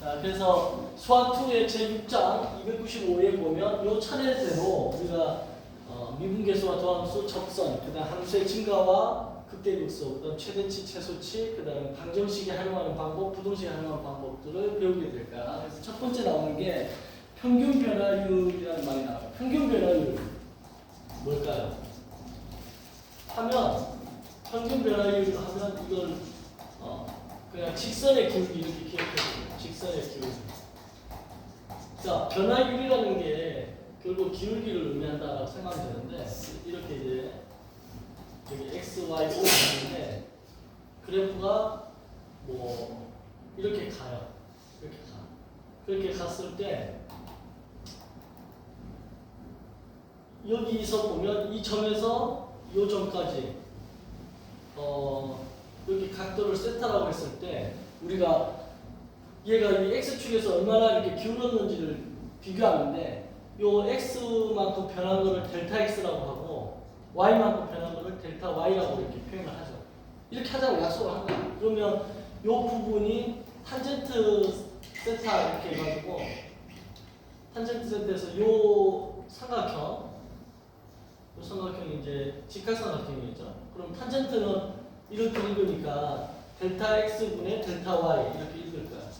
자, 그래서 수학2의 제6장 295에 보면 요 차례대로 우리가 미분계수와 도함수, 접선, 그 다음 함수의 증가와 극대극소, 그 다음 최대치, 최소치, 그 다음 방정식이 활용하는 방법, 부동식이 활용하는 방법들을 배우게 될 거야. 그래서 첫 번째 나오는 게 평균 변화율이라는 말이 나와요. 평균 변화율 뭘까요? 하면 평균 변화율 하면 이걸 그냥 직선의 기울기 이렇게 기억해주세요. 직선의 기울기. 자, 변화율이라는 게 결국 기울기를 의미한다고 생각하면 되는데 이렇게 이제 여기 x, y, o 하는데 그래프가 뭐 이렇게 가요. 이렇게 가. 그렇게 갔을 때 여기서 보면 이 점에서 이 점까지 여기 각도를 세타라고 했을 때 우리가 얘가 이 x축에서 얼마나 이렇게 기울었는지를 비교하는데 요 x만큼 변한 거를 델타 x라고 하고 y만큼 변한 거를 델타 y라고 이렇게 표현을 하죠. 이렇게 하자고 약속을 한 거야. 그러면 요 부분이 탄젠트 세타 이렇게 해가지고 탄젠트 세타에서 요 삼각형이 이제 직각삼각형이겠죠. 그럼 탄젠트는 이렇게 읽으니까 델타 x분의 델타 y 이렇게 읽을 거야.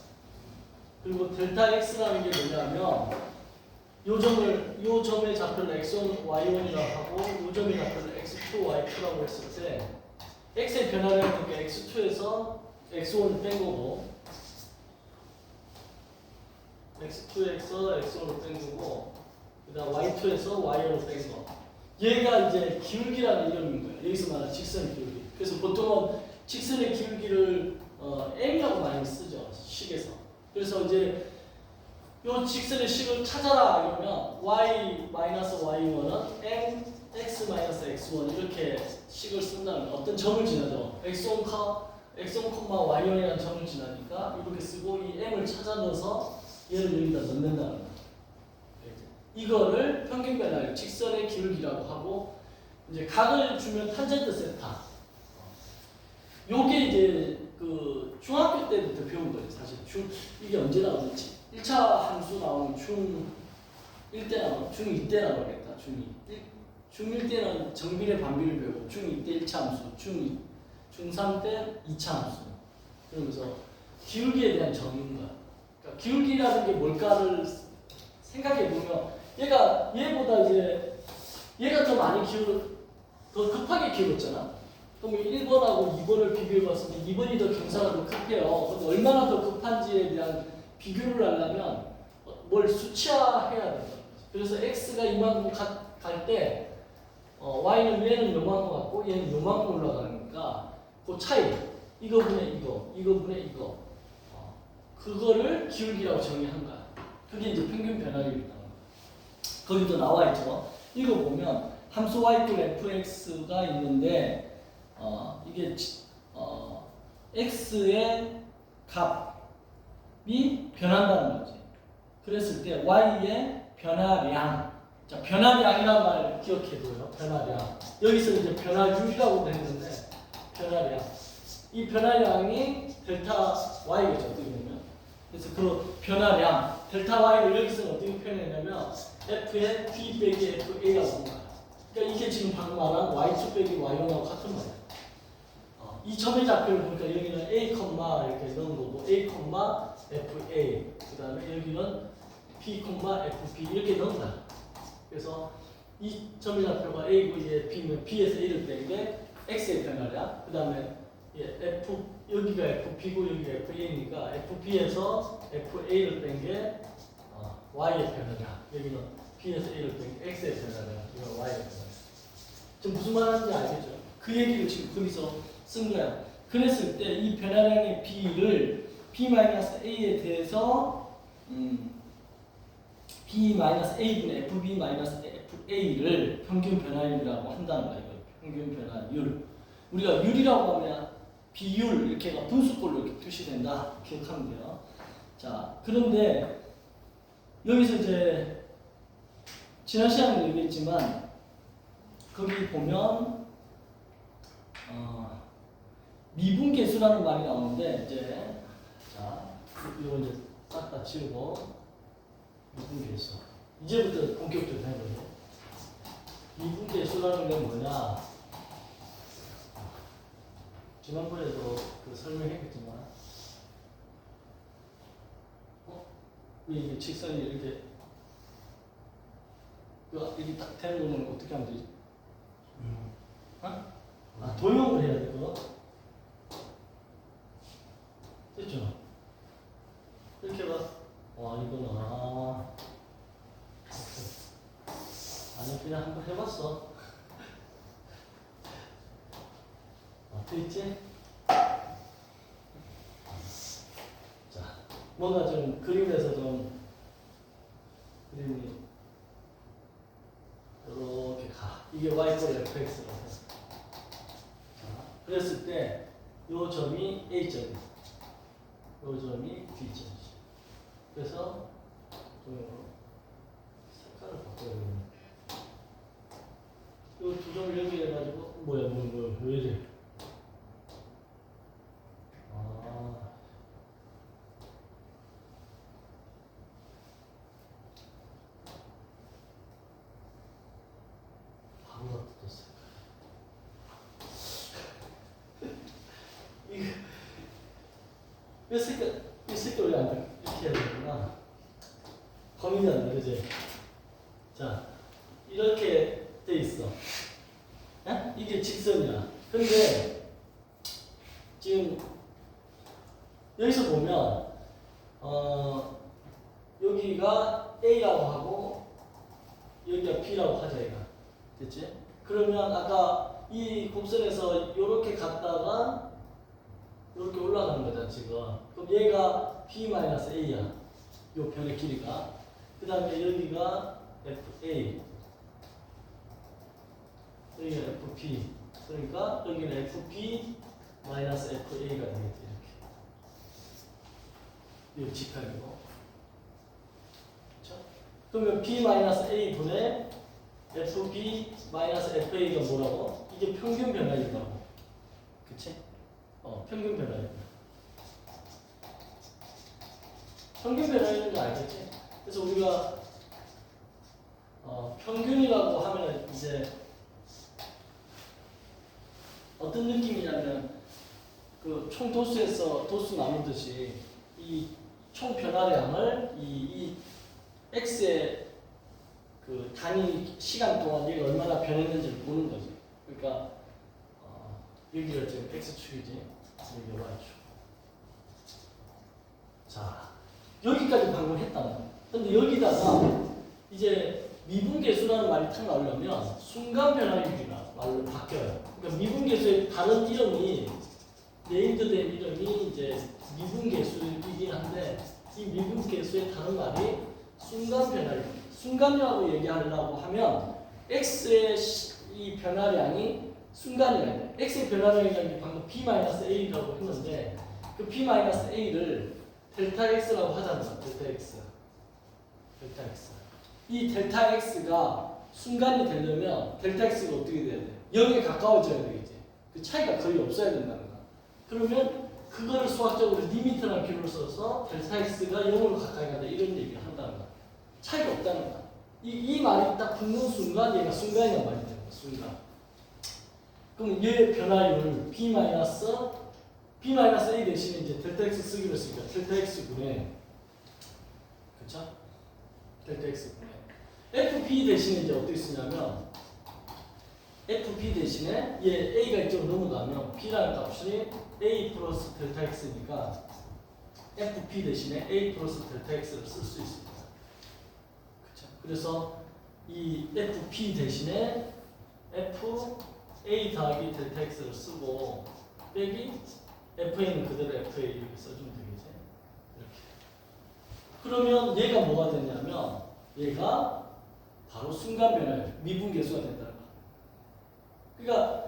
그리고 델타 x라는 게 뭐냐면 요 점의 좌표를 x1, y1이라고 하고 요 점의 좌표를 x2, y2라고 했을 때 x의 변화량은 그러니까 x2에서 x1을 뺀 거고 x2에서 x1을 뺀 거고 그 다음 y2에서 y1을 뺀 거. 얘가 이제 기울기라는 이름인 거예요. 여기서 말하는 직선 기울기. 그래서 보통은 직선의 기울기를 m이라고 많이 쓰죠. 식에서. 그래서 이제 요 직선의 식을 찾아라 이러면 y-y1은 m x-x1 이렇게 식을 쓴다는 어떤 점을 지나죠. x1, y1이라는 점을 지나니까 이렇게 쓰고 이 m을 찾아 넣어서 얘를 여기다 넣는다는 거예요. 이거를 평균 변화율, 직선의 기울기라고 하고 이제 각을 주면 탄젠트 세타. 요게 이제 그 중학교 때부터 배운 거예요. 사실 이게 언제 나오는지 1차 함수 나오는 중1 때 나오는 중2 때 나오겠다. 중1 때는 정비례 반비를 배우고 중2 때 1차 함수, 중3 때 2차 함수. 그러면서 기울기에 대한 정의인 거야. 그러니까 기울기라는 게 뭘까를 생각해 보면 얘보다 이제 얘가 더 많이 더 급하게 기울었잖아. 그럼 1번하고 2번을 비교해 봤을 때 2번이 더 경사가 더 급해요. 그럼 얼마나 더 급한지에 대한 비교를 하려면 뭘 수치화해야 돼요. 그래서 x가 이만큼 갈 때 y는 얘는 요만큼 갖고 얘는 요만큼 올라가니까 그 차이 이거분의 이거분의 이거 그거를 기울기라고 정의한 거야. 그게 이제 평균 변화율이다. 거기도 나와 있죠. 이거 보면 함수 y = fx가 있는데 이게 x의 값이 변한다는 거지. 그랬을 때 y의 변화량. 자, 변화량이라는 말 기억해둬요. 변화량. 여기서 이제 변화율이라고 되는데 변화량. 이 변화량이 델타 y겠죠. 어떻게 보면. 그래서 그 변화량 델타 y를 여기서는 어떻게 표현했냐면 f의 p 빼기 fa라고 한 거야. 그러니까 이게 지금 방금 말한 y2 빼기 y1하고 같은 말이야. 이 점의 좌표를 보니까 여기는 a, 이렇게 넣은 거고 a, fa 그 다음에 여기는 p, fp 이렇게 넣은 거야. 그래서 이 점의 좌표가 a고 이게 b면 b에서 a를 뺀 게 x의 변화량. 그 다음에 여기가 fp고 여기가 fa니까 fp에서 fa를 뺀 게 y의 변화량. 여기는 p에서 a를 뺀 게 x의 변화량. 이거 y의 변화량. 지금 무슨 말하는지 알겠죠? 그 얘기를 지금 거기서 쓴 거야. 그랬을 때 이 변화량의 b를 b-a에 대해서 b-a분의 fb-fa를 평균 변화율이라고 한다는 거예요. 평균 변화율. 우리가 율이라고 하면 비율 이렇게가 분수꼴로 이렇게 표시된다. 기억하면 돼요. 자, 그런데 여기서 이제 지난 시간에도 얘기했지만 거기 보면 미분계수라는 말이 나오는데 이제 자 이거 이제 갖다 치우고 미분계수. 이제부터 본격적으로 해보죠. 미분계수라는 건 뭐냐? 지난번에도 그 설명했겠지만, 이게 직선이 이렇게 이렇게 딱 되는 거는 어떻게 하면 되지? 도형을 해야 되고, 됐죠? 이렇게 봐. 이거는 아니 그냥 한번 해봤어. 됐지? 자, 뭔가 좀 그림에서 좀 그림이 이렇게 가. 이게 y-fx라고 해서. 그랬을 때 요 점이 A점이고 요 점이 B점이죠. 그래서 도형으로 색깔을 바꿔야 되는 요 두 점을 연결해가지고 왜 이래? 바보가 뜯었어. 이 색깔 왜 안 돼? 이렇게 해야 되구나. 범인이 안 돼, 그지? 자, 이렇게 돼 있어. 에? 이게 직선이야. 근데 지금 여기서 보면 여기가 A라고 하고 여기가 B라고 하자 얘가. 됐지? 그러면 아까 이 곡선에서 이렇게 갔다가 이렇게 올라가는 거잖아 지금. 그럼 얘가 B-A야. 요 변의 길이가. 그 다음에 여기가 FA, 여기가 FP. 그러니까 여기는 FP-FA가 되겠지 이렇게. 이 직각이고. 그렇죠? 그러면 B-A 분의 FB-FA가 뭐라고? 이게 평균 변화율이라고. 그치? 평균 변화율. 평균 변화율인 거 알겠지? 그래서 우리가 평균이라고 하면 이제 어떤 느낌이냐면 그 총 도수에서 도수 나누듯이 이 총 변화량을 이 x의 그 단위 시간 동안 얘가 얼마나 변했는지를 보는 거지. 그러니까 여기가 지금 x축이지, 여기 y축. 자, 여기까지 방금 했다는 거야. 근데 여기다가 이제 미분계수라는 말이 탁 나오려면 순간 변화율이라는 말로 바뀌어요. 그러니까 미분계수의 다른 이름이 네임드된 이름이 이제 미분계수이긴 한데 이 미분계수의 다른 말이 순간 변화율. 순간이라고 얘기하려고 하면 x의 이 변화량이 순간이라 돼. x의 변화량이라는 게 방금 p-a라고 했는데 그 p-a를 델타 x라고 하잖아. 델타 x. 이 델타 x가 순간이 되려면 델타 x가 어떻게 돼야 돼? 0에 가까워져야 되겠지. 그 차이가 거의 없어야 된다는 거야. 그러면 그거를 수학적으로 리미트라는 기호를 써서 델타 x가 0으로 가까이 가다 이런 얘기를 한다는 거야. 차이가 없다는 거야. 이 말이 딱 붙는 순간 얘가 순간이란 말이 되는 거야. 순간. 그럼 얘의 변화율 B-A 대신에 이제 델타 x 쓰기로 했으니까 델타 x분의 그쵸? 델타 x분의 FP 대신에 이제 어떻게 쓰냐면 FP 대신에 얘 A가 이쪽으로 넘어가면 P라는 값이 A 플러스 델타 x니까 FP 대신에 A 플러스 델타 x를 쓸 수 있습니다. 그쵸? 그래서 이 FP 대신에 FA 더하기 델타 x를 쓰고 빼기 FA는 그대로 FA 이렇게 써주면 되겠지. 이렇게. 그러면 얘가 뭐가 되냐면 얘가 바로 순간 변화율, 미분계수가 된다는 거야. 그러니까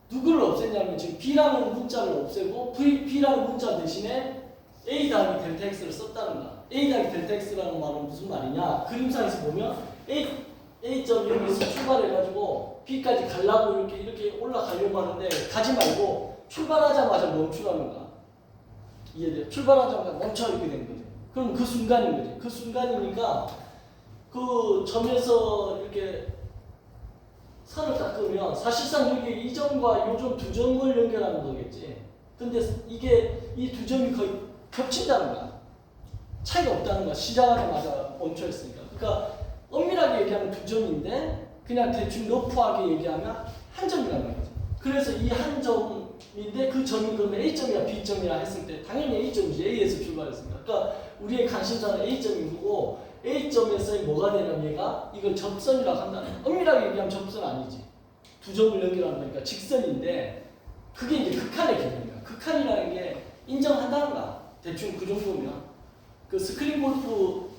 누구를 없앴냐면 지금 B라는 문자를 없애고 B라는 문자 대신에 A 더하기 델타 X를 썼다는 거야. A 더하기 델타 X라는 말은 무슨 말이냐? 그림상에서 보면 A점 여기서 출발해가지고 B까지 가려고 이렇게 올라가려고 하는데 가지 말고 출발하자마자 멈추라는 거야. 이해돼? 출발하자마자 멈춰 이렇게 된 거지. 그럼 그 순간인 거지. 그 순간이니까 그 점에서 이렇게 선을 딱 그으면 사실상 여기 이 점과 이 점 두 점을 연결하는 거겠지. 근데 이게 이 두 점이 거의 겹친다는 거야. 차이가 없다는 거야. 시작하자마자 멈춰 있으니까. 그러니까 엄밀하게 얘기하면 두 점인데 그냥 대충 러프하게 얘기하면 한 점이라는 거죠. 그래서 이 한 점인데 그 점이 그러면 A점이야 B점이야 했을 때 당연히 A점이지. A에서 출발했으니까. 그러니까 우리의 관심사는 A점인 거고 A점에서 뭐가 되냐면 얘가 이걸 접선이라고 한다는 거야. 엄밀하게 얘기하면 접선 아니지. 두 점을 연결하는 거니까 직선인데 그게 이제 극한의 개념이야. 극한이라는 게 인정한다는 거야. 대충 그 정도면. 그 스크린 골프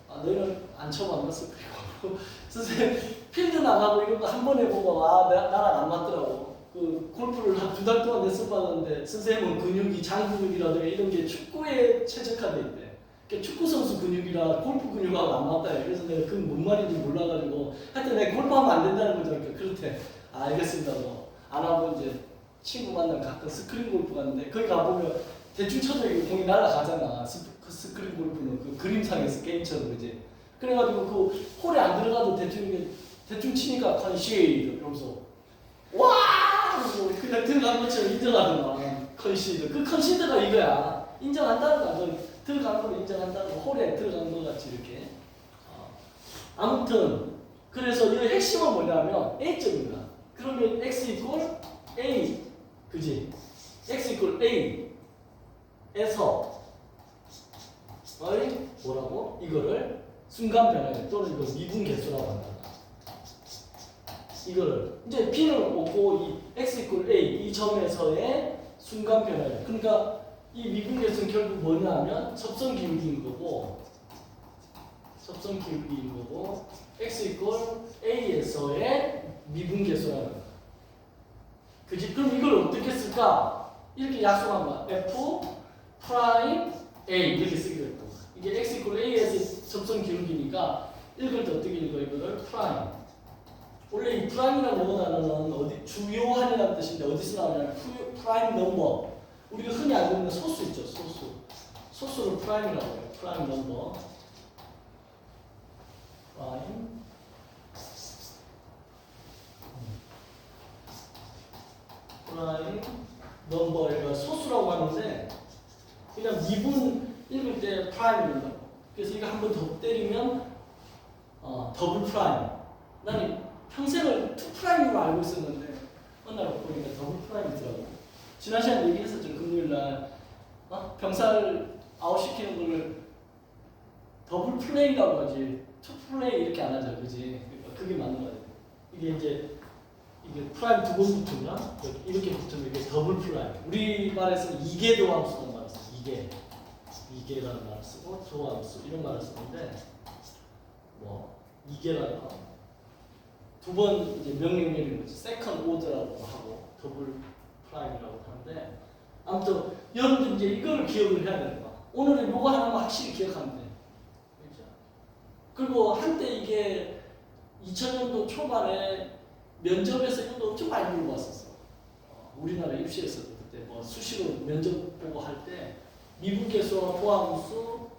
너희는 안 쳐봤나 스크린 골프? 선생님 필드 나가고 이런 거 한 번 해보고 나랑 안 맞더라고. 그 골프를 한 2달 동안 레슨 받았는데 선생님은 근육이 장근육이라든가 이런 게 축구에 최적화돼 있대. 그러니까 축구 선수 근육이라 골프 근육하고 안 맞다. 그래서 내가 그건 뭔 말인지 몰라가지고 하여튼 내가 골프하면 안 된다는 거죠. 그러니까 그렇대. 알겠습니다. 안 하고 이제 친구 만나면 가끔 스크린 골프 갔는데 거기 가보면 대충 쳐도 공이 날아가잖아. 그 스크린 골프는 그 그림상에서 게임처럼 그지. 그래가지고 그 홀에 안 들어가도 대충 치니까 컨시드 이러면서 와 그냥 들어간 것처럼 인정하더만. 컨시드. 그 컨시드가 이거야. 인정한다는 거야. 들어간 걸 인정한다는 거. 홀에 들어간 것 같이 이렇게. 아무튼 그래서 이 핵심은 뭐냐면 A점입니다. 그러면 x 이퀄 a 그지? x 이퀄 a에서 뭐라고? 이거를 순간 변화율 또는 이거 미분 개수라고 한다. 이거를 이제 b는 오고 이 x 이퀄 a 이 점에서의 순간 변화율. 그러니까 이 미분 개수는 결국 뭐냐면 접선 기울기인 거고 x 이퀄 a에서의 미분 개수라는 거야. 그지? 그럼 이걸 어떻게 쓸까? 이렇게 약속한 거야. f 프라임 a 이렇게 쓰기로 했던 거야. 이게 x 이퀄 a에서 접선 기울기니까 읽을 때 어떻게 읽어? 이거를 프라임. 원래 이 프라임이라는 영어 단어는 어디 주요한이라는 뜻인데 어디서 나오냐면 프라임 넘버. 우리가 흔히 알고 있는 소수 있죠. 소수를 프라임이라고 해요. 프라임 넘버. 프라임 넘버가 소수라고 하는데 그냥 미분 읽을 때 프라임입니다. 그래서 이거 한 번 더 때리면 더블 프라임. 나는 평생을 투 프라임으로 알고 있었는데 어느 날 보니까 더블 프라임이더라고. 지난 시간에 얘기했었죠. 금요일날 병살 아웃시키는 거를 더블 플레이라고 하지 투 플레이 이렇게 안 하죠. 그지? 그러니까 그게 맞는 거예요. 이게 프라임 두 번 붙으면 이렇게 붙으면 이게 더블 프라임. 우리말에서는 이계 도함수라는 말을 써요. 이계라는 말을 쓰고 도함수 이런 말을 쓰는데 이계라는 거 두 번 이제 명령 내리는 거지. 세컨드 오더라고 하고 더블 프라임이라고 하는데 아무튼 여러분들 이제 이거를 기억을 해야 되는 거야. 오늘은 요거 하나만 확실히 기억하면 돼. 그렇죠? 그리고 한때 이게 2000년도 초반에 면접에서 이것도 엄청 많이 물어봤었어. 우리나라 입시에서도 그때 수시로 면접 보고 할 때 미분계수와 포함수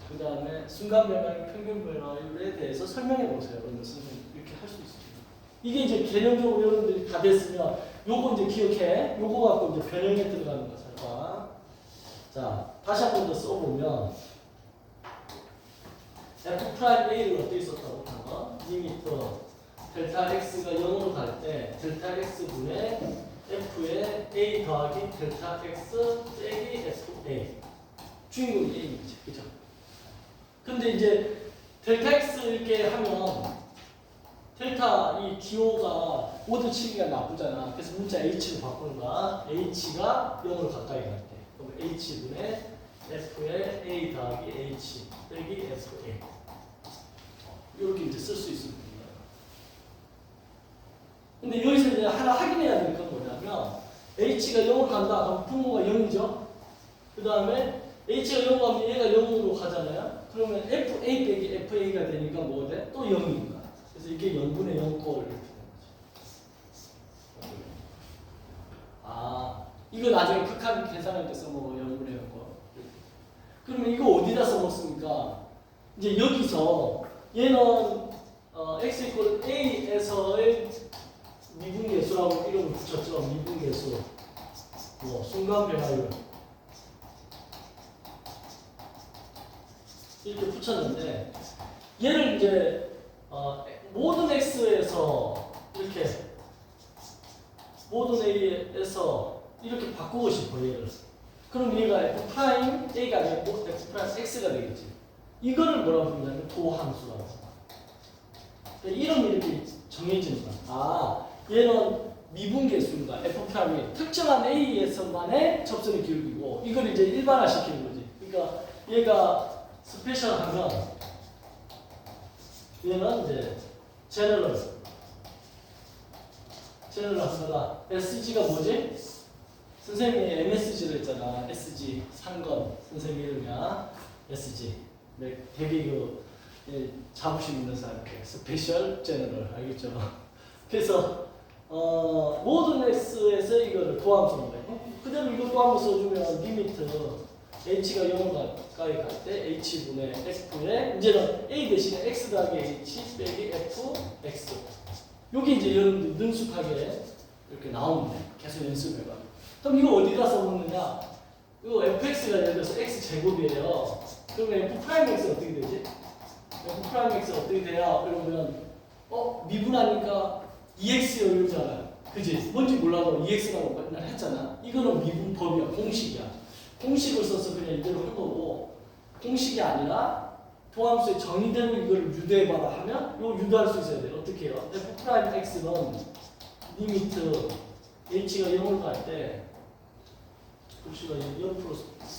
그 다음에 순간 변화율, 평균 변화율에 대해서 설명해 보세요. 그러면 선생님 이렇게 할 수 있습니다. 이게 이제 개념적으로 여러분들이 다 됐으면 요거 이제 기억해. 요거 갖고 이제 변형에 들어가는 거 잘. 자, 다시 한 번 더 써보면 f 프라임 a를 어떻게 썼다고 하나? 리미터 델타 x가 0으로 갈 때 델타 x 분의 f의 a 더하기 델타 x 빼기 fa 주인공이 a이지, 그죠? 근데 이제 델타 x 이렇게 하면 델타 이 기호가 모두 치기가 나쁘잖아. 그래서 문자 h로 바꾸는 거야. h가 0으로 가까이 갈 때. 그럼 h분의 f의 a 더하기 h 빼기 fa 이렇게 이제 쓸 수 있습니다. 근데 여기서 이제 하나 확인해야 될 건 뭐냐면 h가 0으로 간다. 그럼 분모가 0이죠. 그 다음에 h가 0으로 가면 얘가 0으로 가잖아요. 그러면 fa 빼기 fa가 되니까 뭐가 돼? 또 0인 거야. 그래서 이게 0분의 0꼴 이렇게 되는 거죠. 이거 나중에 극한 계산할 때 써먹어. 0분의 0꼴. 그러면 이거 어디다 써먹습니까? 이제 여기서 얘는 x 이퀄 a에서의 미분계수라고 이름을 붙였죠. 미분계수. 뭐 순간 변화율. 이렇게 붙였는데 얘를 이제 모든 x에서 이렇게 모든 a에서 이렇게 바꾸고 싶어 얘를. 그럼 얘가 f 프라임 a가 아니고 f 프라임 x가 되겠지. 이거를 뭐라고 부르냐면 도함수라고. 이름이 이렇게 정해지는 거야. 아, 얘는 미분계수인가 f 프라임이 특정한 a에서만의 접선의 기울기고 이걸 이제 일반화시키는 거지. 그러니까 얘가 스페셜하면 얘는 이제 제너럴하다가 SG가 뭐지? 선생님이 MSG를 했잖아. SG 상건 선생님 이름이야. SG. 되게 자부심 있는 사람 이렇게 스페셜 제너럴 알겠죠? 그래서 모든 X에서 이거를 도함수인 거예요. 그대로 이거 도함수 써주면 리미트 H가 0 가까이 갈 때 H분의 F에 이제는 A 대신에 X 더하기 H 빼기 F, X. 여기 이제 여러분들 능숙하게 이렇게 나오는데 계속 연습해봐. 그럼 이거 어디다 써먹느냐? 이거 fx가 예를 들어서 x 제곱이에요. 그러면 f 프라임 x가 어떻게 되지? f 프라임 x가 어떻게 돼야? 그러면 미분하니까 2x요 이러잖아요. 그지? 뭔지 몰라도 2x라고 맨날 했잖아. 이거는 미분법이야. 공식이야. 공식을 써서 그냥 이대로 한 거고 공식이 아니라 도함수의 정의대로 이걸 유도해봐라 하면 이거 유도할 수 있어야 돼. 어떻게 해요? f 프라임 x는 리미트 h가 0을 갈 때 글씨가 옆으로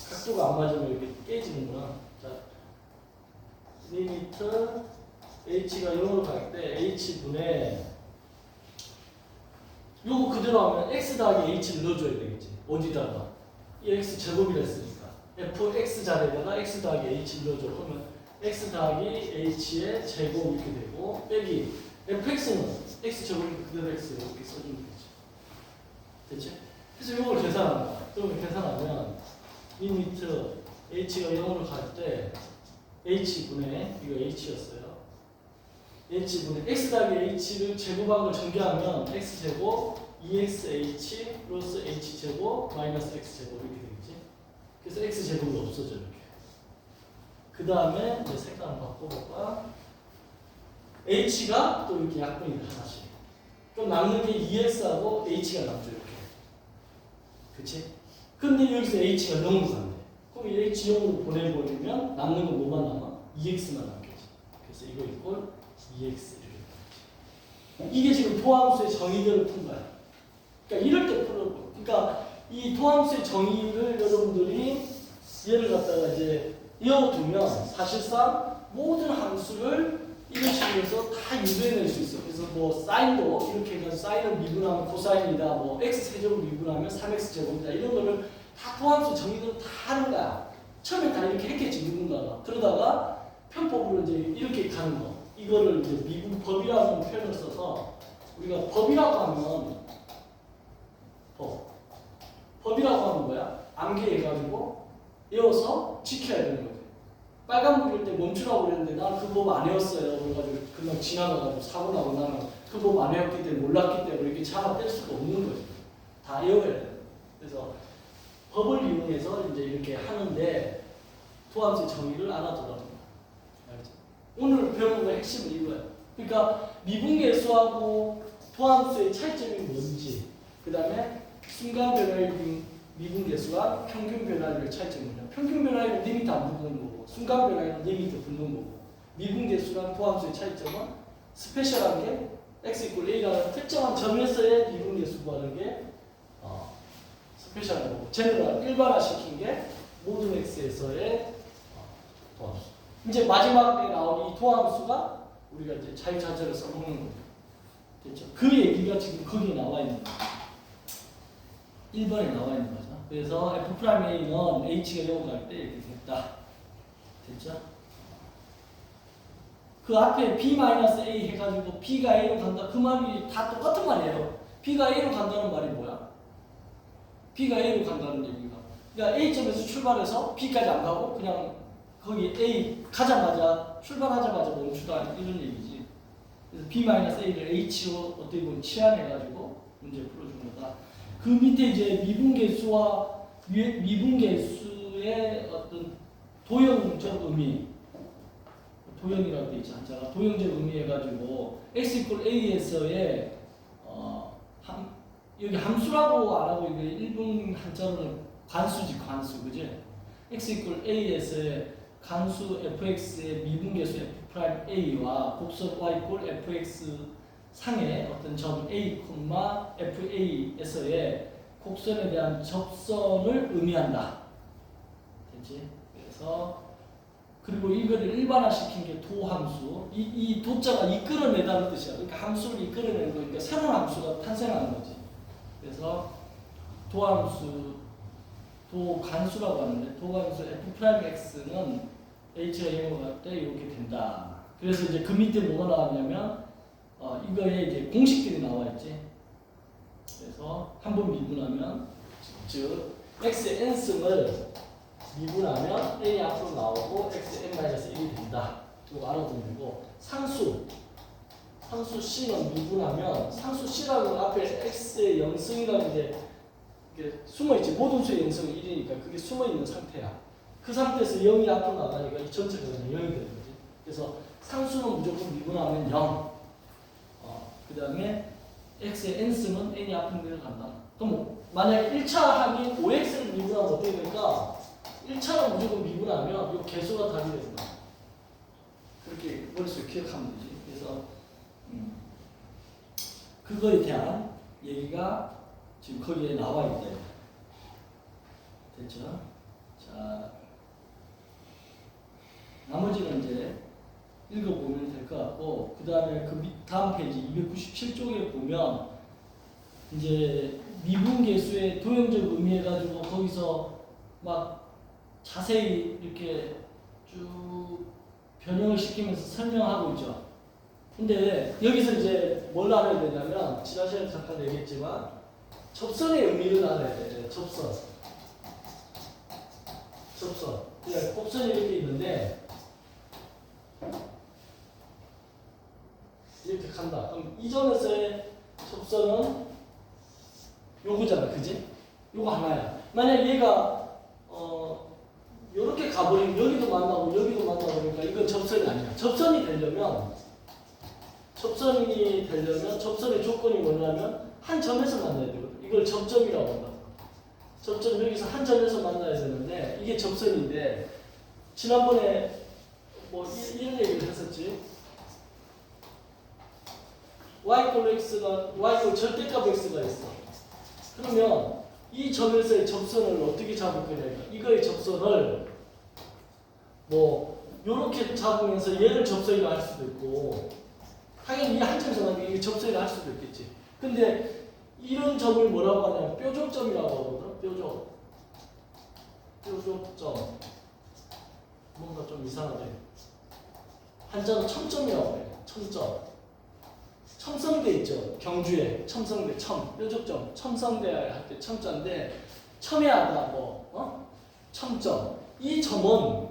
각도가 안 맞으면 이렇게 깨지는구나. 자, 리미트 h가 0으로 갈 때 h분의 요거 그대로 하면 x 더하기 h를 넣어줘야 되겠지. 어디다가? 이 x 제곱이라 했으니까 fx 자리에다가 x 더하기 h를 넣어줘. 그러면 x 더하기 h의 제곱 이렇게 되고 빼기 fx는 x 제곱이 그대로 x 이렇게 써주면 되지. 됐지? 그래서 이걸 계산하는 거야. 그러면 계산하면 리미트 h가 0으로 갈 때 h분의 이거 h였어요. h분의 x 더하기 h를 제곱한 걸 전개하면 x제곱 2xh 플러스 h제곱 마이너스 x제곱 이렇게 되겠지. 그래서 x제곱이 없어져 이렇게. 그 다음에 이제 색깔 한번 바꿔볼까. h가 또 이렇게 약분이 하나씩. 그럼 남는 게 2x하고 h가 남죠 이렇게. 그치? 근데 여기서 h가 0으로 간대. 그럼 이 h 0으로 보내버리면 남는 건 뭐만 남아? 2x만 남겠지. 그래서 이거 이꼴 2x 이렇게. 이게 지금 도함수의 정의대로 푼 거야. 그러니까 이럴 때 풀어보. 그러니까 이 도함수의 정의를 여러분들이 얘를 갖다가 이제 이어두면 사실상 모든 함수를 이런 식으로 해서 다 유도해낼 수 있어. 그래서 뭐 사인도 이렇게 해서 사인을 미분하면 코사인이다. 뭐 x 세제곱 미분하면 3x 제곱이다. 이런 거를 다 도함수 정의대로 다 하는 거야. 처음에 다 이렇게 했겠지 누군가가. 그러다가 편법으로 이제 이렇게 가는 거. 이거를 이제 미분법이라는 표현을 써서 우리가 법이라고 하면 법이라고 하는 거야. 암기해가지고 외워서 지켜야 되는 거지. 빨간불일 때 멈추라고 그랬는데 난 그 법 안 외웠어요. 그래가지고 그냥 지나가가지고 사고 나고 나는 그 법 안 외웠기 때문에 몰랐기 때문에 이렇게 차가 뗄 수가 없는 거지. 다 외워야 돼. 그래서 법을 이용해서 이제 이렇게 하는데 도함수의 정의를 알아두라는 거야. 알겠지? 오늘 배우는 거 핵심은 이거야. 그러니까 미분계수하고 도함수의 차이점이 뭔지, 그 다음에 순간 변화율 미분계수와 평균 변화율의 차이점이냐. 평균 변화율은 리미트 안 붙는 거고, 순간 변화율은 리미트 붙는 거고, 미분계수랑 도함수의 차이점은 스페셜한 게 x 이퀄 a라는 특정한 점에서의 미분계수 구하는 게 스페셜한 거고, 제너럴 일반화시킨 게 모든 x에서의 도함수. 이제 마지막에 나온 이 도함수가 우리가 이제 자유자재로 써먹는 거예요. 됐죠? 그 얘기가 지금 거기에 나와 있는 거예요. 1번에 나와 있는 거죠. 그래서 F'A는 H가 0 갈 때 이렇게 됐다. 됐죠? 그 앞에 B-A 해가지고 B가 A로 간다. 그 말이 다 똑같은 말이에요. B가 A로 간다는 말이 뭐야? B가 A로 간다는 얘기가. 그러니까 A점에서 출발해서 B까지 안 가고 그냥 거기 A 가자마자 출발하자마자 멈추다 이런 얘기지. 그래서 B-A를 H로 어떻게 보면 치환해가지고 문제 풀어준 거다. 그 밑에 이제 미분계수와 미분계수의 어떤 도형적 의미, 도형이라고 돼 있지 않잖아. 도형적 의미 해가지고 x equal a에서의 여기 함수라고 안 하고 이게 일본 한자로는 관수지 관수, 그지? x equal a에서의 관수 fx의 미분계수 f' a와 곡선 y equal fx 상의 어떤 점 a, fa에서의 곡선에 대한 접선을 의미한다. 됐지? 그래서 그리고 이거를 일반화시킨 게 도함수. 이 도자가 이끌어내다는 뜻이야. 그러니까 함수를 이끌어내는 거니까 새로운 함수가 탄생하는 거지. 그래서 도함수, 도간수라고 하는데 도간수 f'x는 h가 0을 갈 때 이렇게 된다. 그래서 이제 그 밑에 뭐가 나왔냐면 이거에 이제 공식들이 나와 있지. 그래서 한번 미분하면 즉 x의 n승을 미분하면 n이 앞으로 나오고 x의 n-1이 된다. 이거 알아두면 되고 상수 c는 미분하면 상수 c라는 앞에 x의 영승이라는 게 숨어있지. 모든 수의 영승은 1이니까 그게 숨어있는 상태야. 그 상태에서 0이 앞으로 나가니까 이 전체가 그냥 0이 되는 거지. 그래서 상수는 무조건 미분하면 0. 그 다음에 x의 n승은 n이 앞으로 내려간다. 그럼 만약에 1차 합인 5x를 미분하면 어떻게 될까? 1차는 무조건 미분하면 이 개수가 답이 된다. 그렇게 머릿속에 기억하면 되지. 그래서 그거에 대한 얘기가 지금 거기에 나와 있다. 됐죠? 자, 나머지는 이제 읽어보면 될 것 같고, 그 다음에 그 다음 페이지 297쪽에 보면 이제 미분계수의 도형적 의미 해가지고 거기서 막 자세히 이렇게 쭉 변형을 시키면서 설명하고 있죠. 근데 여기서 이제 뭘 알아야 되냐면 지난 시간에 잠깐 얘기했지만 접선의 의미를 알아야 돼. 접선. 그냥 곡선이 이렇게 있는데 이렇게 간다. 그럼 이 점에서의 접선은 요거잖아, 그지? 요거 하나야. 만약 얘가 요렇게 가버리면 여기도 만나고 여기도 만나고 그러니까 이건 접선이 아니야. 접선이 되려면 접선의 조건이 뭐냐면 한 점에서 만나야 되거든. 이걸 접점이라고 한다. 접점 여기서 한 점에서 만나야 되는데 이게 접선인데 지난번에 뭐 이런 얘기를 했었지. y 절대값 x가 있어. 그러면 이 점에서의 접선을 어떻게 잡을 거냐? 이거의 접선을 뭐 요렇게 잡으면서 얘를 접선이라 할 수도 있고 당연히 이 한 점에서 만나면 이게 접선이라 할 수도 있겠지. 근데 이런 점을 뭐라고 하냐면 뾰족점이라고 하거든. 뾰족점. 뭔가 좀 이상하네. 한자로 첨점이라고 해. 첨점. 첨성대 있죠. 경주에 첨성대 뾰족점 첨성대 할 때 첨자인데 첨예하다 첨점. 이 점은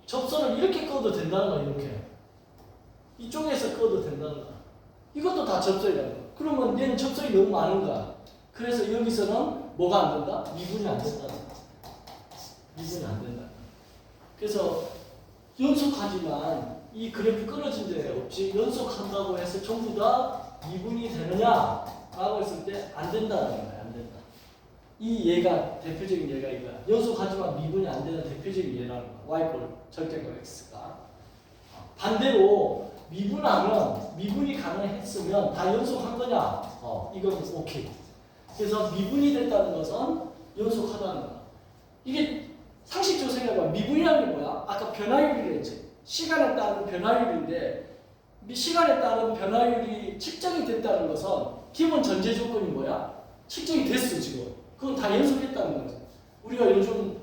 접선을 이렇게 꺼도 된다는 거야. 이렇게 이쪽에서 꺼도 된다는 거야. 이것도 다 접선이라는 거야. 그러면 얘는 접선이 너무 많은 거야. 그래서 여기서는 뭐가 안 된다? 미분이 안 된다는 거야. 미분이 안 된다. 그래서 연속하지만 이 그래프 끊어진 데 없이 연속한다고 해서 전부 다 미분이 되느냐? 라고 했을 때 안 된다는 거야. 안 된다. 이 예가 대표적인 예가 이거야. 연속하지만 미분이 안 되는 대표적인 예라는 거야. y 절대값 x가. 반대로 미분이 가능했으면 다 연속한 거냐? 이건 오케이. 그래서 미분이 됐다는 것은 연속하다는 거야. 이게 상식적으로 생각해봐. 미분이라는 게 뭐야? 아까 변화율이라 했지. 시간에 따른 변화율인데 시간에 따른 변화율이 측정이 됐다는 것은 기본 전제 조건이 뭐야? 측정이 됐어 지금. 그건 다 연속했다는 거지. 우리가 요즘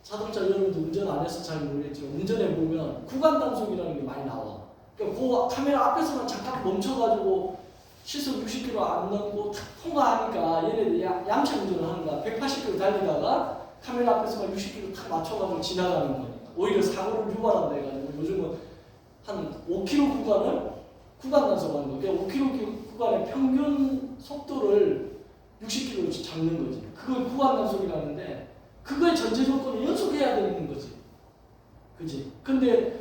자동차 여러분들 운전 안 해서 잘 모르겠지만 운전해 보면 구간 단속이라는 게 많이 나와. 그러니까 그 카메라 앞에서만 잠깐 멈춰가지고 시속 60km 안 넘고 탁 통과하니까 얘네들 얌체 운전을 하는 거야. 180km 달리다가 카메라 앞에서 막 60km 탁 맞춰가지고 지나가는 거니까 오히려 사고를 유발한다 해가지고 요즘은 한 5km 구간을 구간 단속하는 거. 그러니까 5km 구간의 평균 속도를 60km로 잡는 거지. 그걸 구간 단속이라고 하는데 그거의 전제 조건을 연속해야 되는 거지. 그지? 근데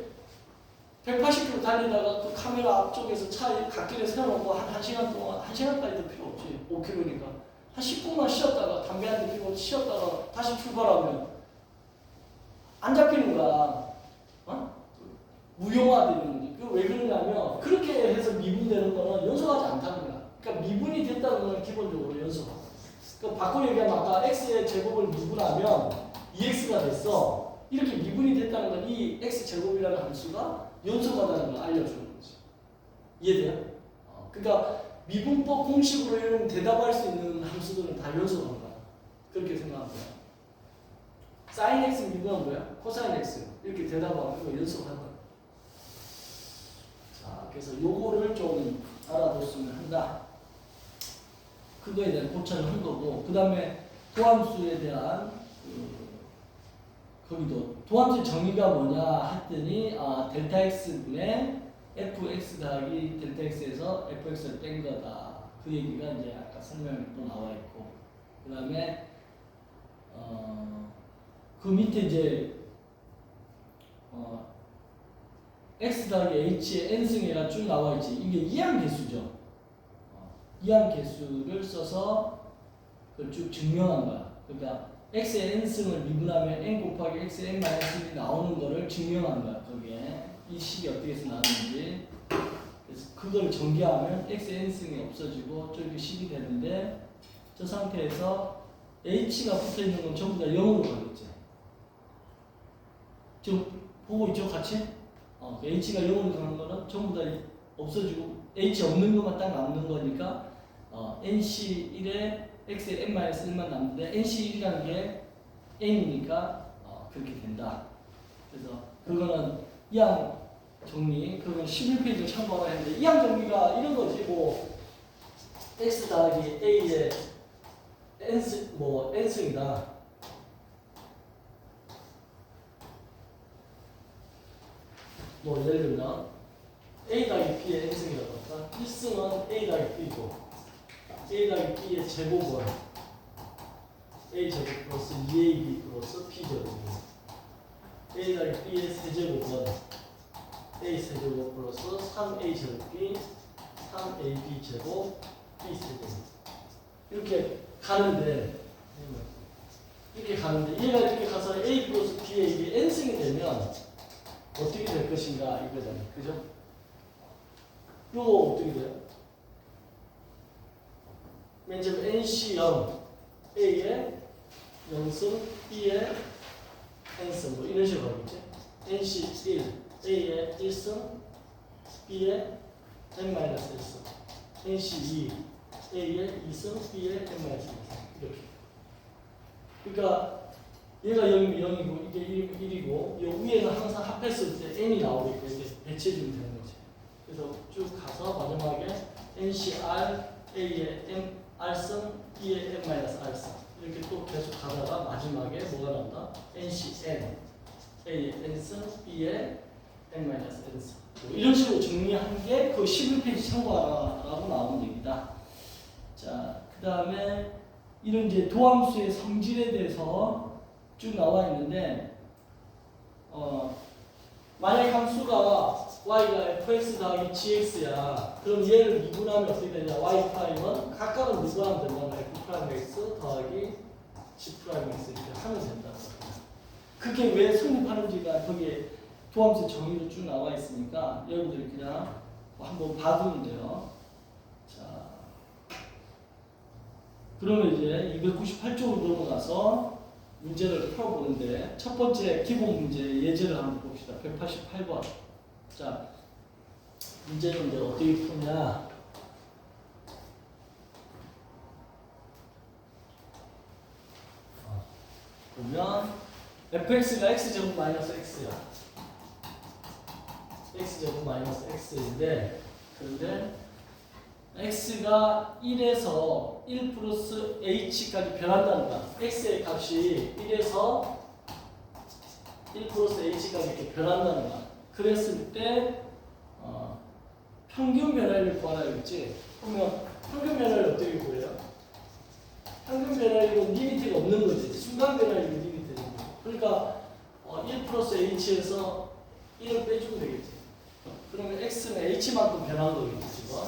180km 달리다가 그 카메라 앞쪽에서 차 갓길에 세워놓고 한 1시간 동안, 1시간까지도 필요 없지. 5km니까. 한 10분만 쉬었다가 담배 한 대 피고 쉬었다가 다시 출발하면 안 잡히는 거야. 어? 무용화되는 거지. 그 왜 그러냐면 그렇게 해서 미분되는 거는 연속하지 않다는 거야. 그러니까 미분이 됐다는 건 기본적으로 연속하고. 그러니까 바꿔 얘기하면 아까 x의 제곱을 미분하면 2x가 됐어. 이렇게 미분이 됐다는 건 이 x 제곱이라는 함수가 연속하다는 걸 알려주는 거지. 이해돼요? 그러니까 미분법 공식으로 이런 대답할 수 있는 함수들은 다 연속한 거야. 그렇게 생각하면 돼요. sin x 미분은 뭐야? 코사인 x 이렇게 대답하면 거 연속한 거야. 자, 그래서 요거를 좀 알아뒀으면 한다. 그거에 대한 고찰을 한 거고, 그 다음에 도함수에 대한 거기도 도함수 정의가 뭐냐 했더니 델타 x분의 fx 더하기 델타 x에서 fx를 뺀 거다. 그 얘기가 이제 아까 설명에 또 나와 있고, 그 다음에 그 밑에 이제 x 더하기 h의 n승회가 쭉 나와 있지. 이게 이항계수죠. 이항계수를 써서 그걸 쭉 증명한 거야. 그러니까 x의 n승을 미분하면 n 곱하기 x의 n-1이 나오는 거를 증명한 거야. 거기에 이 식이 어떻게 해서 나오는지. 그래서 그걸 전개하면 x의 n승이 없어지고 저기 식이 되는데, 저 상태에서 h가 붙어 있는 건 전부 다 0으로 가겠지. 지금 보고 있죠, 같이? h가 0으로 가는 거는 전부 다 없어지고 h 없는 것만 딱 남는 거니까 nc1에 x의 n-1만 남는데 nc1이라는 게 n이니까 그렇게 된다. 그래서 그거는 이항 정리, 그건 11페이지를 참고하라 했는데, 이항 정리가 이런 거지. 뭐 x 더하기 a의 n승이다. 뭐 예를 들면 a 더하기 b의 n승이라고 할까? 1승은 a 더하기 b고 a 더하기 b의 제곱은 a 제곱 플러스 2ab 플러스 b 제곱이고, a 더하기 b의 세제곱은 a 세제곱 플러스 3a 제곱이 3ab 제곱 b 세제곱. 이렇게 가는데 얘가 이렇게 가서 a 플러스 b의 이게 n승이 되면 어떻게 될 것인가 이거잖아요. 그죠? 이거 어떻게 돼요? 맨 처음 nc 0, a의 0승, b의 n승 뭐 이런 식으로 하겠지? nc 1, a의 1승, b의 n-1승, nc 2, a의 2승, b의 n-1승 이렇게. 그러니까 얘가 0이면 0이고 이게 1이고 이 위에는 항상 합했을 때 n이 나오니까 이렇게 배치해주면 되는 거지. 그래서 쭉 가서 마지막에 ncr, a의 mr승, b의 n-r승 이렇게 또 계속 가다가 마지막에 뭐가 나온다? ncn, a의 n승, b의 n-n승 뭐 이런 식으로 정리한 게 그 11페이지 참고하라고 나온 얘기다. 자, 그 다음에 이런 이제 도함수의 성질에 대해서 쭉 나와 있는데, 만약 함수가 y가 fx 더하기 gx야. 그럼 얘를 미분하면 어떻게 되냐? y 프라임은 각각은 미분하면 된다. f 프라임 x 더하기 g 프라임 x 이렇게 하면 된다. 그게 왜 성립하는지가 거기에 도함수 정의로 쭉 나와 있으니까 여러분들이 그냥 한번 봐두면 돼요. 자, 그러면 이제 298쪽으로 넘어가서 문제를 풀어보는데, 첫 번째 기본 문제 예제를 한번 봅시다. 188번. 자, 문제는 이제 어떻게 푸냐? 보면 fx가 x제곱 마이너스 x야. x제곱 마이너스 x인데, 그런데 x가 1에서 1 플러스 h까지 변한다는 거야. x의 값이 1에서 1 플러스 h까지 이렇게 변한다는 거야. 그랬을 때 평균 변화율을 구하라 했지. 그러면 평균 변화율 어떻게 구해요? 평균 변화율은 리미트가 없는 거지. 순간 변화율이 리미트 되는 거지. 그러니까 1 플러스 h에서 1을 빼주면 되겠지. 그러면 x는 h만큼 변한 거겠지 지금.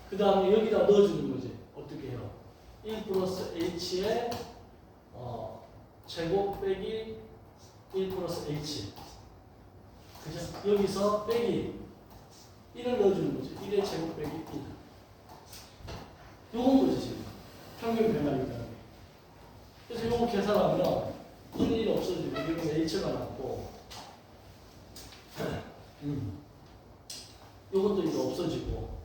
그 다음에 여기다 넣어주는 거지. 어떻게 해요? 1 플러스 h의 제곱 빼기 1 플러스 h. 그죠? 여기서 빼기 1을 넣어주는 거지. 1의 제곱 빼기 1. 요건 거지 지금. 평균 변화율이라는 게. 그래서 요거 계산하면 1 없어지고 여기는 h만 남고 요것도 이제 없어지고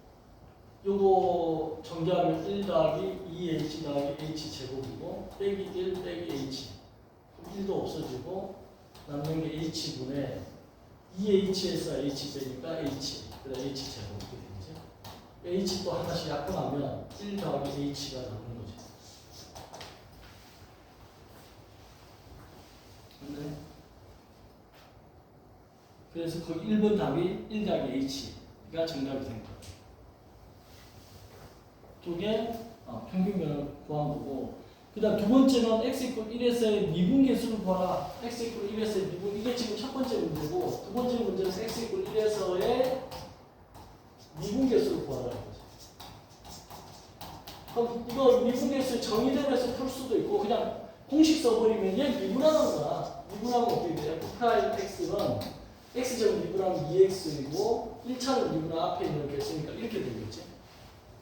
요거 전개하면 1 더하기 2h 더하기 h 제곱이고 빼기 1 빼기 h. 1도 없어지고 남는 게 h분의 2h에서 h 빼니까 h 그다음 h 제곱 이렇게 되지. h 또 하나씩 약분하면 1 더하기 h가 남는 거지. 네. 그래서 그 1번 답이 1 더하기 h가 정답이 된 거예요. 이게 평균 변화를 구한 거고, 그 다음 두 번째는 x 이퀄 1에서의 미분계수를 구하라. x 이퀄 1에서의 미분, 이게 지금 첫 번째 문제고, 두 번째 문제는 x 이퀄 1에서의 미분계수를 구하라는 거죠. 그럼 이거 미분계수 정의대로 해서 풀 수도 있고 그냥 공식 써버리면 얘 미분하는 거야. 미분하면 어떻게 돼요? f 프라임 x는 x제곱 미분하면 2x이고 1차는 미분 앞에 있는 게 있으니까 이렇게 되겠지.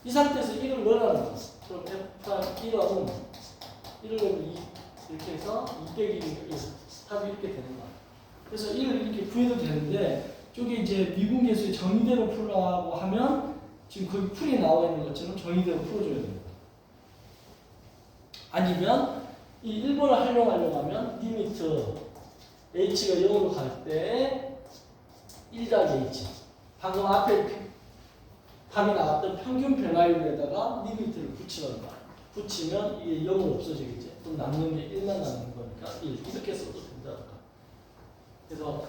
이 상태에서 1을 넣으라는 거야. 그럼 f 프라임 1은 1을 넣으면 2 이렇게 해서 2 빼기 1 답이 이렇게 되는 거야. 그래서 1을 이렇게 구해도 되는데 저기 이제 미분계수의 정의대로 풀라고 하면 지금 거기 풀이 나와 있는 것처럼 정의대로 풀어줘야 됩니다. 아니면 이 1번을 활용하려고 하면 리미트 h가 0으로 갈 때 1 더하기 h 방금 앞에 답이 나왔던 평균 변화율에다가 리미트를 붙이는 거야. 붙이면 이게 0은 없어지겠지. 그럼 남는 게 1만 남는 거니까 1 이렇게 써도 된다. 그래서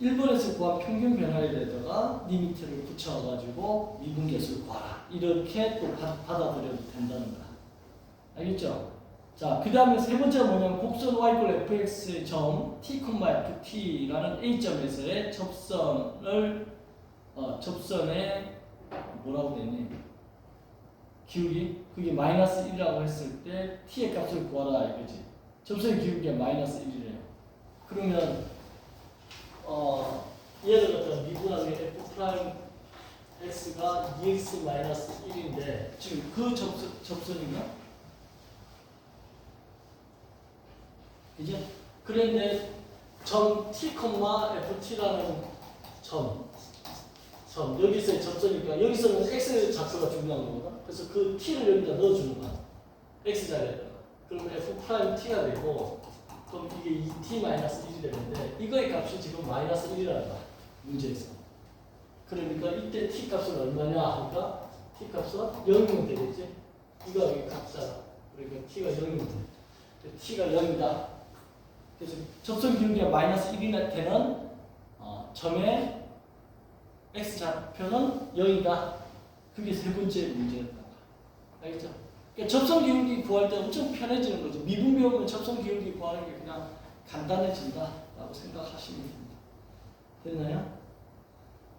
1번에서 구한 평균 변화율에다가 리미트를 붙여가지고 미분계수를 구하라. 이렇게 또 받아들여도 된다는 거야. 알겠죠? 자, 그 다음에 세 번째가 뭐냐면 곡선 y 이퀄 fx의 점 t, ft라는 a점에서의 접선의 뭐라고 되니? 기울기? 그게 마이너스 1이라고 했을 때 t의 값을 구하라 이거지. 접선의 기울기가 마이너스 1이래요. 그러면 얘를 갖다가 미분하면 f 프라임 x가 2x 마이너스 1인데 지금 그 접선인가? 이제 그런데 점 t, ft라는 점 여기서의 접선이니까 여기서는 x 좌표가 중요한 거거든. 그래서 그 t를 여기다 넣어주는 거야. x 자리에다가. 그러면 f 프라임 t가 되고 그럼 이게 2t 마이너스 1이 되는데 이거의 값이 지금 마이너스 1이라는 거야. 문제에서. 그러니까 이때 t 값은 얼마냐 하니까 t 값은 0이면 되겠지. 이거 여기 값이잖아. 그러니까 t가 0이면 돼. t가 0이다. 그래서 접선 기울기가 마이너스 1이 되는 점의 x좌표는 0이다. 그게 세 번째 문제였다. 알겠죠? 그러니까 접선 기울기 구할 때 엄청 편해지는 거죠. 미분 배우면 접선 기울기 구하는 게 그냥 간단해진다라고 생각하시면 됩니다. 됐나요?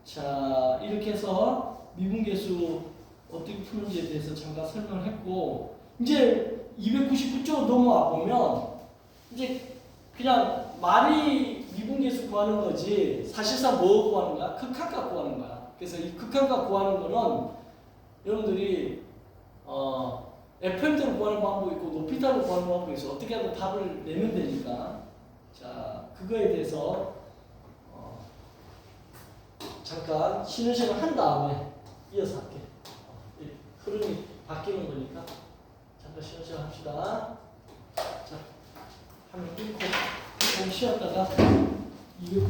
자, 이렇게 해서 미분계수 어떻게 푸는지에 대해서 잠깐 설명을 했고, 이제 299쪽 넘어와 보면 이제 그냥 말이 미분계수 구하는 거지 사실상 뭐 구하는 거야? 극한값 구하는 거야. 그래서 이 극한값 구하는 거는 여러분들이 FM대로 구하는 방법이 있고 높이타로 구하는 방법이 있어. 어떻게 하든 답을 내면 되니까. 자, 그거에 대해서 잠깐 쉬는 시간 한 다음에 이어서 할게. 흐름이 바뀌는 거니까 잠깐 쉬는 시간 합시다. 자, 한번 끊고 좀 쉬었다가 200